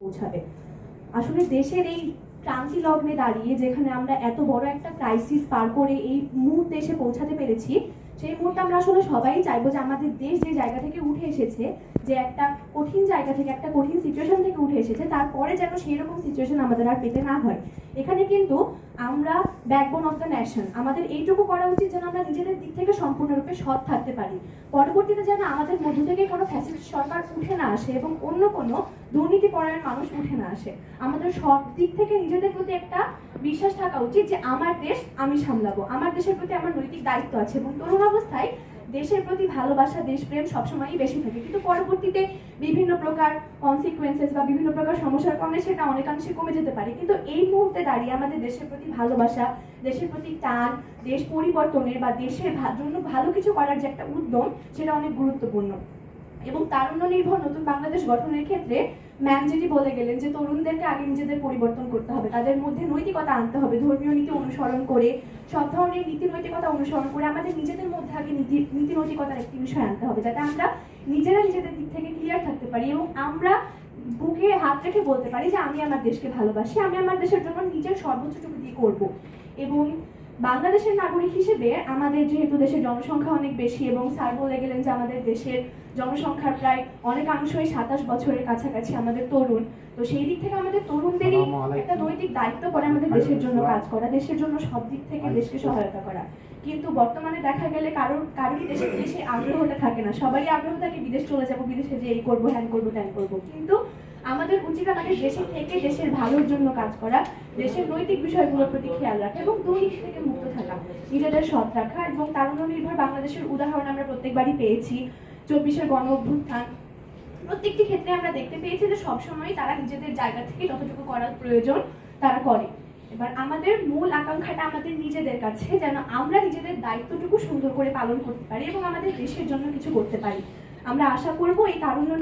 পৌঁছাবে। আসলে দেশের এই ক্রান্তি লগ্নে দাঁড়িয়ে যেখানে আমরা এত বড় একটা ক্রাইসিস পার করে এই মুহূর্তে এসে পৌঁছাতে পেরেছি, সেই মুহূর্তে আমরা আসলে সবাই চাইবো যে আমাদের দেশ যে জায়গা থেকে উঠে এসেছে, যে একটা কঠিন জায়গা থেকে, একটা কঠিন সিচুয়েশন থেকে উঠে এসেছে, তারপরে যেন সেই রকম সিচুয়েশন আমাদের আর পেতে না হয়। এখানে কিন্তু আমরা ব্যাকবোন অফ দ্য ন্যাশন, আমাদের এইটুকু করা উচিত যেন আমরা নিজেদের দিক থেকে সম্পূর্ণরূপে সৎ থাকতে পারি। পরবর্তীতে যেন আমাদের মধ্য থেকে কোনো ফ্যাসিস্ট সরকার উঠে না আসে এবং অন্য কোনো দুর্নীতিপরায়ণ মানুষ উঠে না আসে। আমাদের সব দিক থেকে নিজেদের প্রতি একটা বিশ্বাস থাকা উচিত যে আমার দেশ আমি সামলাবো, আমার দেশের প্রতি আমার নৈতিক দায়িত্ব আছে। এবং তরুণ অবস্থায় দেশের প্রতি ভালোবাসা, দেশপ্রেম সবসময়ই বেশি থাকে, কিন্তু পরবর্তীতে বিভিন্ন প্রকার কনসিকুয়েন্সেস বা বিভিন্ন প্রকার সমস্যার কারণে সেটা অনেকাংশে কমে যেতে পারে। কিন্তু এই মুহূর্তে দাঁড়িয়ে আমাদের দেশের প্রতি ভালোবাসা, দেশের প্রতি টান, দেশ পরিবর্তনের বা দেশের জন্য ভালো কিছু করার যে একটা উদ্যম, সেটা অনেক গুরুত্বপূর্ণ। এবং তারুণ্য নির্ভর নতুন বাংলাদেশ গঠনের ক্ষেত্রে ম্যাম যেটি বলে গেলেন যে তরুণদেরকে আগে নিজেদের পরিবর্তন করতে হবে, তাদের মধ্যে নৈতিকতা আনতে হবে, ধর্মীয় নীতি অনুসরণ করে, সব ধরনের নীতি নৈতিকতা অনুসরণ করে আমাদের নিজেদের মধ্যে আগে নীতি নৈতিকতার একটি বিষয় আনতে হবে, যাতে আমরা নিজেরা নিজেদের দিক থেকে ক্লিয়ার থাকতে পারি এবং আমরা বুকে হাত রেখে বলতে পারি যে আমি আমার দেশকে ভালোবাসি, আমি আমার দেশের জন্য নিজের সর্বোচ্চটুকু দিয়ে করব। এবং বাংলাদেশের নাগরিক হিসেবে আমাদের যেহেতু দেশের জনসংখ্যা অনেক বেশি এবং স্যার বলে গেলেন যে আমাদের দেশের জনসংখ্যার প্রায় অনেকাংশই 27 বছরের কাছাকাছি আমাদের তরুণ, তো সেই দিক থেকে আমাদের তরুণদেরই একটা নৈতিক দায়িত্ব পড়ে আমাদের দেশের জন্য কাজ করা, দেশের জন্য সব দিক থেকে দেশকে সহায়তা করা। কিন্তু বর্তমানে দেখা গেলে কারোরই দেশে আগ্রহটা থাকে না, সবারই আগ্রহ থাকে বিদেশ চলে যাবো, বিদেশে যে এই করবো, হ্যান করবো, ত্যান করবো। কিন্তু আমাদের উচিত আমাদের দেশে থেকে দেশের ভালোর জন্য কাজ করা, দেশের নৈতিক বিষয়গুলোর প্রতি খেয়াল রাখা এবং দুর্নীতি থেকে মুক্ত থাকা, নিজেদের সৎ রাখা। এবং তারুণ্য নির্ভর বাংলাদেশের উদাহরণ আমরা প্রত্যেকবারই পেয়েছি। 24-এর গণ অভ্যুত্থান, প্রত্যেকটি ক্ষেত্রে আমরা দেখতে পেয়েছি যে সবসময় তারা নিজেদের জায়গা থেকে যতটুকু করার প্রয়োজন তারা করে। এবার আমাদের মূল আকাঙ্ক্ষাটা আমাদের নিজেদের কাছে, যেন আমরা নিজেদের দায়িত্বটুকু সুন্দর করে পালন করতে পারি এবং আমাদের দেশের জন্য কিছু করতে পারি। আমরা আশা করব এই তারুণ্য